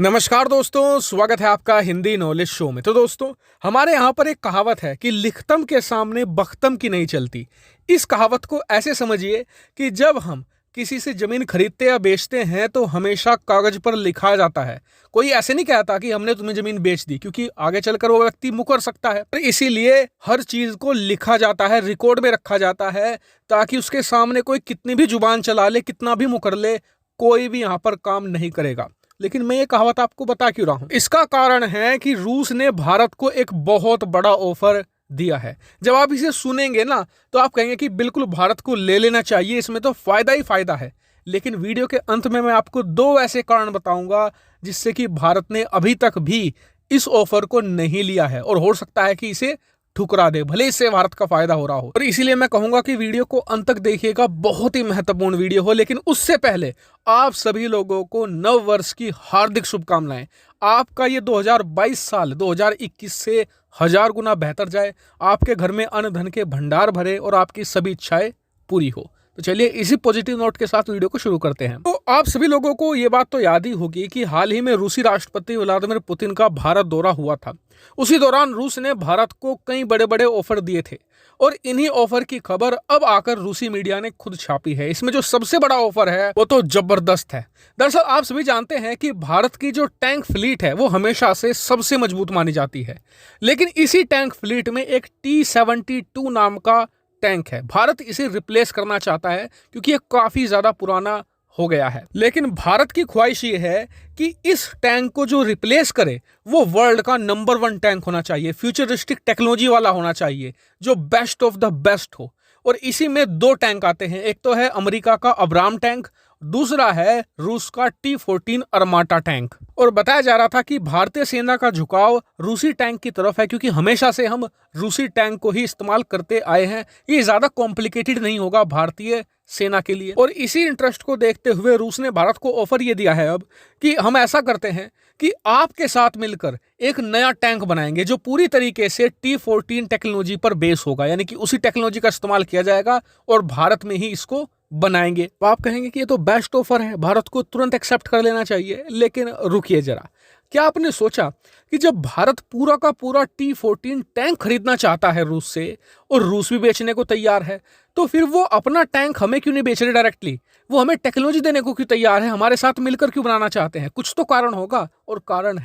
नमस्कार दोस्तों, स्वागत है आपका हिंदी नॉलेज शो में। तो दोस्तों, हमारे यहाँ पर एक कहावत है कि लिखतम के सामने बख्तम की नहीं चलती। इस कहावत को ऐसे समझिए कि जब हम किसी से जमीन खरीदते या बेचते हैं तो हमेशा कागज पर लिखा जाता है। कोई ऐसे नहीं कहता कि हमने तुम्हें जमीन बेच दी, क्योंकि आगे चलकर वो व्यक्ति मुकर सकता है। इसीलिए हर चीज को लिखा जाता है, रिकॉर्ड में रखा जाता है, ताकि उसके सामने कोई कितनी भी जुबान चला ले, कितना भी मुकर ले, कोई भी यहाँ पर काम नहीं करेगा। लेकिन मैं ये कहावत आपको बता क्यों रहा हूं? इसका कारण है कि रूस ने भारत को एक बहुत बड़ा ऑफर दिया है। जब आप इसे सुनेंगे ना, तो आप कहेंगे कि बिल्कुल भारत को ले लेना चाहिए, इसमें तो फायदा ही फायदा है। लेकिन वीडियो के अंत में मैं आपको दो ऐसे कारण बताऊंगा जिससे कि भारत ने अभी तक भी इस ऑफर को नहीं लिया है और हो सकता है कि इसे ठुकरा दे, भले इससे भारत का फायदा हो रहा हो। और इसीलिए मैं कहूंगा कि वीडियो को अंत तक देखिएगा, बहुत ही महत्वपूर्ण वीडियो हो। लेकिन उससे पहले आप सभी लोगों को नव वर्ष की हार्दिक शुभकामनाएं। आपका ये 2022 साल 2021 से 1000 गुना बेहतर जाए, आपके घर में अन्न धन के भंडार भरे और आपकी सभी इच्छाएं पूरी हो। तो चलिए इसी पॉजिटिव नोट के साथ वीडियो को शुरू करते हैं। तो आप सभी लोगों को ये बात तो याद ही होगी कि हाल ही में रूसी राष्ट्रपति व्लादिमीर पुतिन का भारत दौरा हुआ था। उसी दौरान रूस ने भारत को कई बड़े बड़े ऑफर दिए थे और इन्हीं ऑफर की खबर अब आकर रूसी मीडिया ने खुद छापी है। इसमें जो सबसे बड़ा ऑफर है वो तो जबरदस्त है। दरअसल आप सभी जानते हैं कि भारत की जो टैंक फ्लीट है वो हमेशा से सबसे मजबूत मानी जाती है। लेकिन इसी टैंक फ्लीट में एक T-72 नाम का टैंक है। भारत इसे रिप्लेस करना चाहता है क्योंकि ये काफी ज्यादा पुराना हो गया है। लेकिन भारत की ख्वाहिश ये है कि इस टैंक को जो रिप्लेस करे वो वर्ल्ड का नंबर 1 टैंक होना चाहिए, फ्यूचरिस्टिक टेक्नोलॉजी वाला होना चाहिए, जो बेस्ट ऑफ द बेस्ट हो। और इसी में दो टैंक आते हैं, एक तो है अमेरिका का अब्राम टैंक, दूसरा है रूस का T-14 अर्माटा टैंक। और बताया जा रहा था कि भारतीय सेना का झुकाव रूसी टैंक की तरफ है, क्योंकि हमेशा से हम रूसी टैंक को ही इस्तेमाल करते आए हैं। ये ज्यादा कॉम्प्लिकेटेड नहीं होगा भारतीय सेना के लिए। और इसी इंटरेस्ट को देखते हुए रूस ने भारत को ऑफर ये दिया है अब कि हम ऐसा करते हैं कि आपके साथ मिलकर एक नया टैंक बनाएंगे जो पूरी तरीके से T-14 टेक्नोलॉजी पर बेस होगा, यानी कि उसी टेक्नोलॉजी का इस्तेमाल किया जाएगा और भारत में ही इसको बनाएंगे। तो आप कहेंगे कि ये तो बेस्ट ऑफर है, भारत को तुरंत एक्सेप्ट कर लेना चाहिए। लेकिन रुकिए जरा, क्या आपने सोचा कि जब भारत पूरा का पूरा T-14 टैंक खरीदना चाहता है रूस से, और रूस भी बेचने को तैयार है, तो फिर वो अपना टैंक हमें क्यों नहीं बेच रहे डायरेक्टली? वो हमें टेक्नोलॉजी देने को क्यों तैयार है, हमारे साथ मिलकर क्यों बनाना चाहते हैं? कुछ तो कारण होगा, और कारण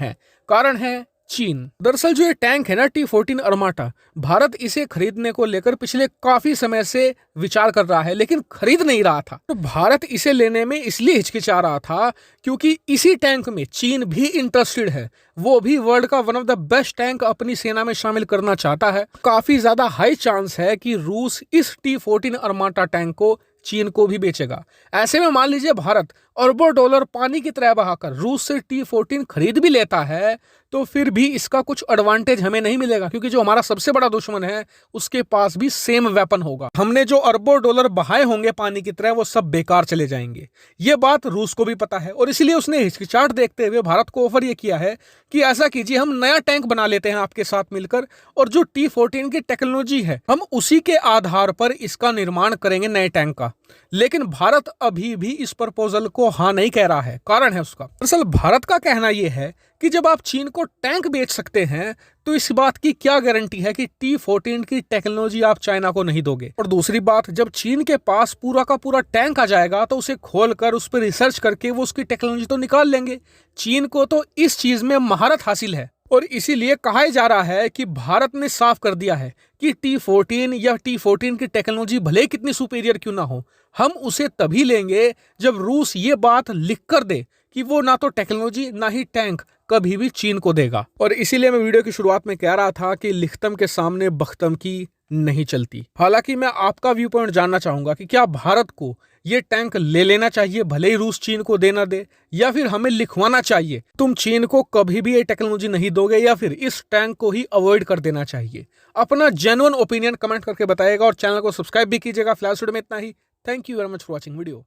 है चीन। दरअसल जो ये टैंक है ना T-14 अर्माटा, भारत इसे खरीदने को लेकर पिछले काफी समय से विचार कर रहा है, लेकिन खरीद नहीं रहा था। तो भारत इसे लेने में इसलिए हिचकिचा रहा था क्योंकि इसी टैंक में चीन भी इंटरेस्टेड है। वो भी वर्ल्ड का one of the best tank अपनी सेना में शामिल करना चाहता है। काफी ज्यादा हाई चांस है कि रूस इस T-14 अर्माटा टैंक को चीन को भी बेचेगा। ऐसे में मान लीजिए भारत अरबों डॉलर पानी की तरह बहाकर रूस से T-14 खरीद भी लेता है, तो फिर भी इसका कुछ एडवांटेज हमें नहीं मिलेगा, क्योंकि जो हमारा सबसे बड़ा दुश्मन है उसके पास भी सेम वेपन होगा। हमने जो अरबों डॉलर बहाए होंगे पानी की तरह, वो सब बेकार चले जाएंगे। ये बात रूस को भी पता है, और इसलिए उसने हिचकिचाहट देखते हुए भारत को ऑफर ये किया है कि ऐसा कीजिए, हम नया टैंक बना लेते हैं आपके साथ मिलकर, और जो T-14 की टेक्नोलॉजी है हम उसी के आधार पर इसका निर्माण करेंगे नए टैंक का। लेकिन भारत अभी भी इस प्रपोजल को हाँ नहीं कह रहा है। कारण है उसका, दरअसल भारत का कहना यह है कि जब आप चीन को टैंक बेच सकते हैं तो इस बात की क्या गारंटी है कि T-14 की टेक्नोलॉजी आप चाइना को नहीं दोगे? और दूसरी बात, जब चीन के पास पूरा का पूरा टैंक आ जाएगा तो उसे खोलकर उस पर रिसर्च करके वो उसकी टेक्नोलॉजी तो निकाल लेंगे। चीन को तो इस चीज में महारत हासिल है, और इसीलिए कहा जा रहा है कि भारत ने साफ कर दिया है कि T-14 या T-14 की टेक्नोलॉजी भले कितनी सुपीरियर क्यों ना हो, हम उसे तभी लेंगे जब रूस ये बात लिख कर दे कि वो ना तो टेक्नोलॉजी ना ही टैंक कभी भी चीन को देगा। और इसीलिए मैं वीडियो की शुरुआत में कह रहा था कि लिखतम के सामने बख्तम की नहीं चलती। हालांकि मैं आपका व्यू पॉइंट जानना चाहूंगा कि क्या भारत को ये टैंक ले लेना चाहिए भले ही रूस चीन को देना दे, या फिर हमें लिखवाना चाहिए तुम चीन को कभी भी ये टेक्नोलॉजी नहीं दोगे, या फिर इस टैंक को ही अवॉइड कर देना चाहिए? अपना जेन्युइन ओपिनियन कमेंट करके बताइएगा और चैनल को सब्सक्राइब भी कीजिएगा। फिलहाल वीडियो में इतना ही। Thank you very much for watching video.